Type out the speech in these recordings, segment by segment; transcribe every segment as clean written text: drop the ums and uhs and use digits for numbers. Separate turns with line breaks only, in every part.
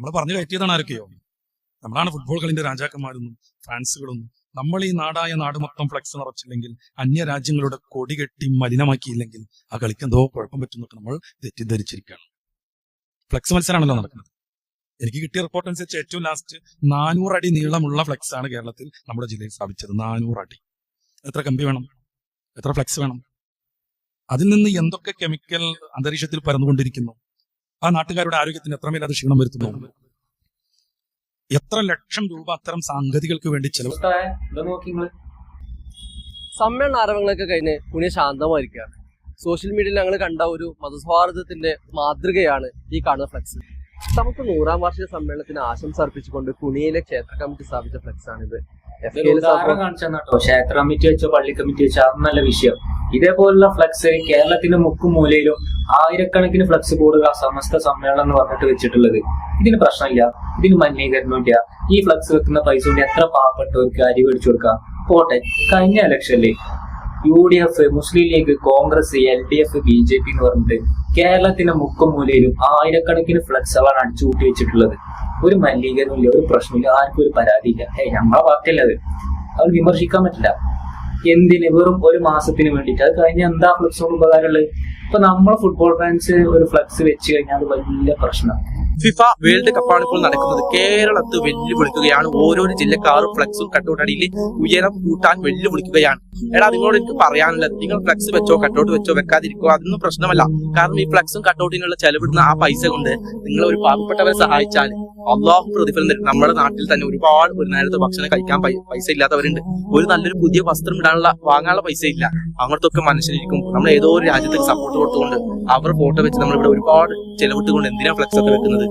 നമ്മൾ പറഞ്ഞു കയറ്റിയതാണ് ആരൊക്കെയോ. നമ്മളാണ് ഫുട്ബോൾ കളിന്റെ രാജാക്കന്മാരൊന്നും ഫാൻസുകളൊന്നും. നമ്മൾ ഈ നാടായ നാട് മൊത്തം ഫ്ലെക്സ് നിറച്ചില്ലെങ്കിൽ, അന്യ രാജ്യങ്ങളുടെ കൊടി കെട്ടി മലിനമാക്കിയില്ലെങ്കിൽ ആ കളിക്ക് എന്തോ കുഴപ്പം പറ്റുന്നൊക്കെ നമ്മൾ തെറ്റിദ്ധരിച്ചിരിക്കുകയാണ്. ഫ്ലെക്സ് മത്സരമാണല്ലോ നടക്കുന്നത്. എനിക്ക് കിട്ടിയ റിപ്പോർട്ട് അനുസരിച്ച് ഏറ്റവും ലാസ്റ്റ് 400 അടി നീളമുള്ള ഫ്ലെക്സ് ആണ് കേരളത്തിൽ നമ്മുടെ ജില്ലയിൽ സ്ഥാപിച്ചത്. 400 അടി. എത്ര കമ്പി വേണം, എത്ര ഫ്ലെക്സ് വേണം? അതിൽ നിന്ന് എന്തൊക്കെ കെമിക്കൽ അന്തരീക്ഷത്തിൽ പരന്നുകൊണ്ടിരിക്കുന്നു? ആ നാട്ടുകാരുടെ ആരോഗ്യത്തിന് എത്രമേൽ അത് ക്ഷീണം വരുത്തുന്നു? എത്ര ലക്ഷം രൂപ അത്തരം സാങ്കേതികൾക്ക് വേണ്ടി ചെലവ്.
സമ്മേളന ആരവങ്ങളൊക്കെ കഴിഞ്ഞ് പുണ്യ ശാന്തമായിരിക്കുകയാണ്. സോഷ്യൽ മീഡിയയിൽ ഞങ്ങൾ കണ്ട ഒരു മതസൗഹാർദ്ദത്തിന്റെ മാതൃകയാണ് ഈ കാണുന്ന ഫ്ലെക്സ്. നമുക്ക് 100ാം വാർഷിക സമ്മേളനത്തിന് ആശംസ അർപ്പിച്ചുകൊണ്ട് പുണിയിലെ ക്ഷേത്ര കമ്മിറ്റി സ്ഥാപിച്ച ഫ്ലെക്സ് ആണിത്.
ക്ഷേത്ര കമ്മിറ്റി വെച്ചോ പള്ളി കമ്മിറ്റി വെച്ചോ അത് നല്ല വിഷയം. ഇതേപോലുള്ള ഫ്ലെക്സ് കേരളത്തിന്റെ മുക്കും മൂലയിലും ആയിരക്കണക്കിന് ഫ്ലെക്സ് ബോർഡുകൾ സമസ്ത സമ്മേളനം എന്ന് പറഞ്ഞിട്ട് വെച്ചിട്ടുള്ളത്. ഇതിന് പ്രശ്നമില്ല, ഇതിന് മലിനീകരണമില്ല. ഈ ഫ്ലെക്സ് വെക്കുന്ന പൈസ കൊണ്ട് എത്ര പാവപ്പെട്ടവർക്ക് അരി മേടിച്ചു കൊടുക്കാം. പോട്ടെ, കഴിഞ്ഞ ഇലക്ഷനിൽ UDF, മുസ്ലിം ലീഗ്, കോൺഗ്രസ്, LDF, BJP എന്ന് പറഞ്ഞിട്ട് കേരളത്തിന്റെ മുക്കും മൂലയിലും ആയിരക്കണക്കിന് ഫ്ലെക്സുകളാണ് അടിച്ചുകൂട്ടി വെച്ചിട്ടുള്ളത്. ഒരു മലിനീകരണമില്ല, ഒരു പ്രശ്നമില്ല, ആർക്കും ഒരു പരാതിയില്ല. നമ്മളെ പാർട്ടിയല്ല അത് വിമർശിക്കാൻ പറ്റില്ല. എന്തിന്? വെറും ഒരു മാസത്തിന് വേണ്ടിയിട്ട്. അത് കഴിഞ്ഞാൽ എന്താ ഫ്ലെക്സ് കൊണ്ട് ഉപകാരമുള്ളത്? ഇപ്പൊ നമ്മളെ ഫുട്ബോൾ ഫാൻസ് ഒരു ഫ്ലെക്സ് വെച്ച് കഴിഞ്ഞാൽ അത് വലിയ പ്രശ്നമാണ്.
ഫിഫ വേൾഡ് കപ്പാണ് ഇപ്പോൾ നടക്കുന്നത്. കേരളത്തിൽ വെല്ലുവിളിക്കുകയാണ്. ഓരോരോ ജില്ലക്കാരും ഫ്ലെക്സും കട്ടൗട്ടടിയിൽ ഉയരം കൂട്ടാൻ വെല്ലുവിളിക്കുകയാണ്. എടാ, നിങ്ങളോട് എനിക്ക് പറയാനുള്ളത്, നിങ്ങൾ ഫ്ലെക്സ് വെച്ചോ കട്ടൗട്ട് വെച്ചോ വെക്കാതിരിക്കോ അതൊന്നും പ്രശ്നമല്ല. കാരണം ഈ ഫ്ലെക്സും കട്ടൗട്ടിനുള്ള ചെലവിടുന്ന ആ പൈസ കൊണ്ട് നിങ്ങൾ ഒരു പാവപ്പെട്ടവരെ സഹായിച്ചാൽ അള്ളാഹു പ്രതിഫലം തരും. നമ്മുടെ നാട്ടിൽ തന്നെ ഒരുപാട് ഒരു നേരത്തെ ഭക്ഷണം കഴിക്കാൻ പൈസ ഇല്ലാത്തവരുണ്ട്. ഒരു നല്ലൊരു പുതിയ വസ്ത്രം വാങ്ങാനുള്ള പൈസ ഇല്ല. അങ്ങനത്തൊക്കെ മനുഷ്യരിക്കും. നമ്മൾ ഏതോ ഒരു രാജ്യത്തേക്ക് സപ്പോർട്ട് കൊടുത്തുകൊണ്ട് അവർ ഫോട്ടോ വെച്ച് നമ്മളിവിടെ ഒരുപാട് ചെലവിട്ടുകൊണ്ട് എന്തിനാ ഫ്ലെക്സ് ഒക്കെ വെക്കുന്നത്?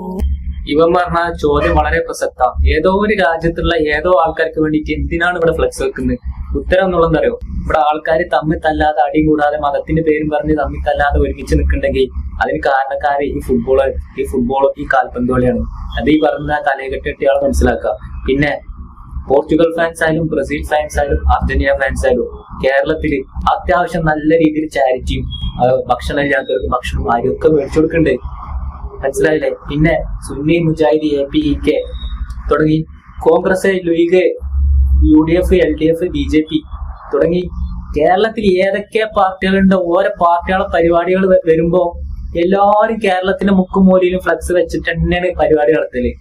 ഇവൻ പറഞ്ഞ ചോദ്യം വളരെ പ്രസക്ത. ഏതോ ഒരു രാജ്യത്തുള്ള ഏതോ ആൾക്കാർക്ക് വേണ്ടിയിട്ട് എന്തിനാണ് ഇവിടെ ഫ്ലെക്സ് വെക്കുന്നത്? ഉത്തരം എന്നുള്ളത് അറിയോ? ഇവിടെ ആൾക്കാർ തമ്മിൽ തല്ലാതെ, അടി കൂടാതെ, മതത്തിന്റെ പേരും പറഞ്ഞ് തമ്മിൽ തല്ലാതെ ഒരുമിച്ച് നിൽക്കുന്നുണ്ടെങ്കിൽ അതിന് കാരണക്കാര് ഈ ഫുട്ബോൾ ഈ കാൽപന്ത് കളിയാണ്. അത് ഈ പറഞ്ഞ തലകെട്ടിയാൾ മനസ്സിലാക്കുക. പിന്നെ പോർച്ചുഗൽ ഫാൻസ് ആയാലും, ബ്രസീൽ ഫാൻസ് ആയാലും, അർജന്റീന ഫാൻസ് ആയാലും കേരളത്തിൽ അത്യാവശ്യം നല്ല രീതിയിൽ ചാരിറ്റിയും ഭക്ഷണം ഇല്ലാത്തവർക്ക് ഭക്ഷണം ആരൊക്കെ മേടിച്ചു കൊടുക്കുന്നുണ്ട്. മനസ്സിലായില്ലേ? പിന്നെ സുന്നി, മുജാഹിദ്, APEK തുടങ്ങി Congress, league, UDF, LDF, BJP തുടങ്ങി കേരളത്തിൽ ഏതൊക്കെ പാർട്ടികളുണ്ട്, ഓരോ പാർട്ടികളുടെ പരിപാടികൾ വരുമ്പോ എല്ലാവരും കേരളത്തിന്റെ മുക്കും മൂലയിലും ഫ്ലെക്സ് വെച്ചിട്ട് തന്നെയാണ് പരിപാടി നടത്തല്.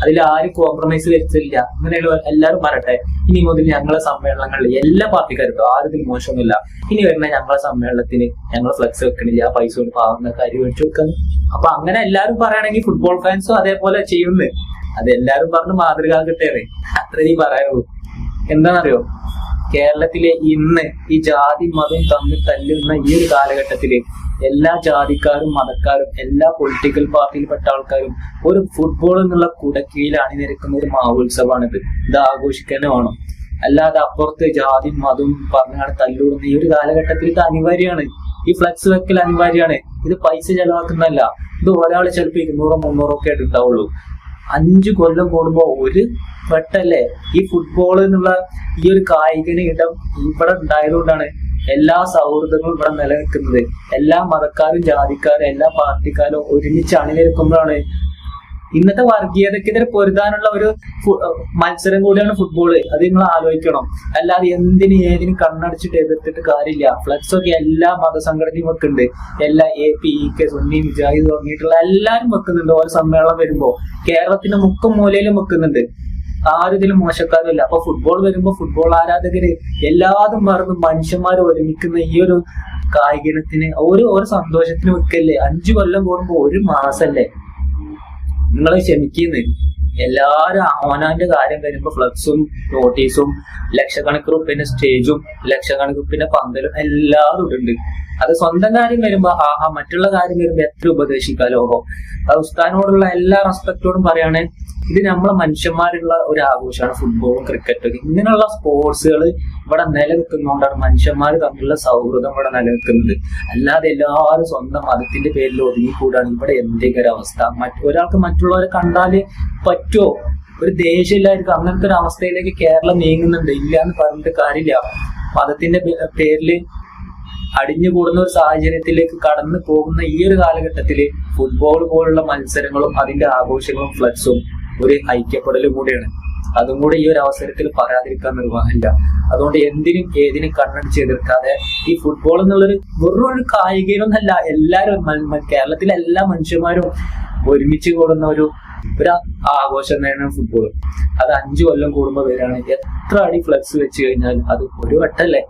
അതിൽ ആരും കോംപ്രമൈസ് വരുത്തില്ല. അങ്ങനെയുള്ള എല്ലാവരും പറയട്ടെ, ഇനി മുതൽ ഞങ്ങളെ സമ്മേളനങ്ങളിൽ എല്ലാ പാർട്ടിക്കാർക്കും ആരും മോശമൊന്നുമില്ല. ഇനി വരുന്ന ഞങ്ങളെ സമ്മേളനത്തിന് ഞങ്ങൾ ഫ്ലെക്സ് വെക്കണില്ല, പൈസ കൊണ്ട് പാവുന്ന കാര്യം മേടിച്ചു വെക്കുന്നു. അപ്പൊ അങ്ങനെ എല്ലാവരും പറയുകയാണെങ്കിൽ ഫുട്ബോൾ ഫാൻസും അതേപോലെ ചെയ്യുന്നു. അത് എല്ലാവരും പറഞ്ഞ് മാതൃകാകട്ടെ. അത്രേ നീ പറയാനുള്ളൂ. എന്താണെന്നറിയോ? കേരളത്തിലെ ഇന്ന് ഈ ജാതി മതം തമ്മിൽ തല്ലുന്ന ഈ ഒരു കാലഘട്ടത്തില് എല്ലാ ജാതിക്കാരും മതക്കാരും എല്ലാ പൊളിറ്റിക്കൽ പാർട്ടിയിൽപ്പെട്ട ആൾക്കാരും ഒരു ഫുട്ബോൾ എന്നുള്ള കുടക്കീഴിൽ അണിനിരക്കുന്ന ഒരു മഹോത്സവമാണിത്. ഇത് ആഘോഷിക്കാൻ വേണം. അല്ലാതെ അപ്പുറത്ത് ജാതി മതവും പറഞ്ഞാണ് തല്ലുകൊടുന്ന ഈ ഒരു കാലഘട്ടത്തിൽ ഇത് അനിവാര്യമാണ്. ഈ ഫ്ലെക്സ് വെക്കൽ അനിവാര്യമാണ്. ഇത് പൈസ ചെലവാക്കുന്നതല്ല. ഇത് ഒരാൾ ചിലപ്പോൾ 200-300 ഒക്കെ ആയിട്ടുണ്ടാവുള്ളൂ. 5 കൊല്ലം കൂടുമ്പോ ഒരു വെട്ടല്ലേ ഈ ഫുട്ബോൾ എന്നുള്ള ഈ ഒരു കായിക ഇടം ഇവിടെ ഉണ്ടായതുകൊണ്ടാണ് എല്ലാ സൗഹൃദങ്ങളും ഇവിടെ നിലനിൽക്കുന്നത്. എല്ലാ മതക്കാരും ജാതിക്കാരും എല്ലാ പാർട്ടിക്കാരും ഒരുമിച്ച് അണിനിരക്കുമ്പോഴാണ് ഇന്നത്തെ വർഗീയതക്കെതിരെ പൊരുതാനുള്ള ഒരു മത്സരം കൂടിയാണ് ഫുട്ബോള്. അത് നിങ്ങൾ ആലോചിക്കണം. അല്ലാതെ ഏതിനും കണ്ണടച്ചിട്ട് എതിർത്തിട്ട് കാര്യമില്ല. ഫ്ലെക്സ് ഒക്കെ എല്ലാ മതസംഘടനയും വെക്കുന്നുണ്ട്. എല്ലാ APEK, സുന്നി, മുജാഹിദ് തുടങ്ങിയിട്ടുള്ള എല്ലാരും വെക്കുന്നുണ്ട്. ഓരോ സമ്മേളനം വരുമ്പോ കേരളത്തിന്റെ മുക്കും മൂലയിലും വെക്കുന്നുണ്ട്. ആരും ഇതിലും മോശക്കാരുമില്ല. അപ്പൊ ഫുട്ബോൾ വരുമ്പോ ഫുട്ബോൾ ആരാധകര് എല്ലാതും മറന്ന് മനുഷ്യന്മാർ ഒരുമിക്കുന്ന ഈ ഒരു കായികത്തിന് ഓരോ സന്തോഷത്തിന് വെക്കല്ലേ. 5 കൊല്ലം കൂടുമ്പോ ഒരു മാസല്ലേ. നിങ്ങൾ ക്ഷമിക്കുന്നത്. എല്ലാരും അവനാന്റെ കാര്യം വരുമ്പോ ഫ്ലക്സും നോട്ടീസും ലക്ഷക്കണക്കിന് റുപ്യന്റെ സ്റ്റേജും ലക്ഷക്കണക്കിന് റുപ്യന്റെ പന്തലും എല്ലാവരും ഉണ്ട്. അത് സ്വന്തം കാര്യം വരുമ്പോ മറ്റുള്ള കാര്യം വരുമ്പോ എത്ര ഉപദേശിക്കാം ലോകം. അത് ഉസ്താദിനോടുള്ള എല്ലാ റെസ്പെക്റ്റോടും പറയാണ്. ഇത് നമ്മളെ മനുഷ്യന്മാരുള്ള ഒരു ആഘോഷമാണ് ഫുട്ബോളും ക്രിക്കറ്റും. ഇങ്ങനെയുള്ള സ്പോർട്സുകൾ ഇവിടെ നിലനിൽക്കുന്നതുകൊണ്ടാണ് മനുഷ്യന്മാർ തമ്മിലുള്ള സൗഹൃദം ഇവിടെ നിലനിൽക്കുന്നത്. അല്ലാതെ എല്ലാവരും സ്വന്തം മതത്തിന്റെ പേരിൽ ഒതുങ്ങിക്കൂടാണ് ഇവിടെ എന്തൊക്കെ ഒരു അവസ്ഥ. ഒരാൾക്ക് മറ്റുള്ളവരെ കണ്ടാല് പറ്റുമോ? ഒരു ദേഷ്യമില്ലായിരിക്കും. അങ്ങനത്തെ ഒരു അവസ്ഥയിലേക്ക് കേരളം നീങ്ങുന്നുണ്ട്. ഇല്ല എന്ന് പറഞ്ഞിട്ട് കാര്യമില്ല. മതത്തിന്റെ പേരില് അടിഞ്ഞുകൂടുന്ന ഒരു സാഹചര്യത്തിലേക്ക് കടന്നു പോകുന്ന ഈ ഒരു കാലഘട്ടത്തില് ഫുട്ബോൾ പോലുള്ള മത്സരങ്ങളും അതിന്റെ ആഘോഷങ്ങളും ഫ്ലക്സും ഒരു ഐക്യപ്പെടലും കൂടിയാണ്. അതും കൂടി ഈ ഒരു അവസരത്തിൽ പറയാതിരിക്കാൻ നിർവാഹമില്ല. അതുകൊണ്ട് എന്തിനും ഏതിനും കണ്ണടിച്ച് എതിർക്കാതെ ഈ ഫുട്ബോൾ എന്നുള്ളൊരു വെറും ഒരു കായികമൊന്നല്ല, എല്ലാവരും കേരളത്തിലെ എല്ലാ മനുഷ്യന്മാരും ഒരുമിച്ച് കൂടുന്ന ഒരു ആഘോഷം തന്നെയാണ് ഫുട്ബോൾ. അത് 5 കൊല്ലം കൂടുമ്പോൾ വരാണ്. എത്ര അടി ഫ്ലക്സ് വെച്ച് കഴിഞ്ഞാൽ അത് ഒരു വട്ടല്ലേ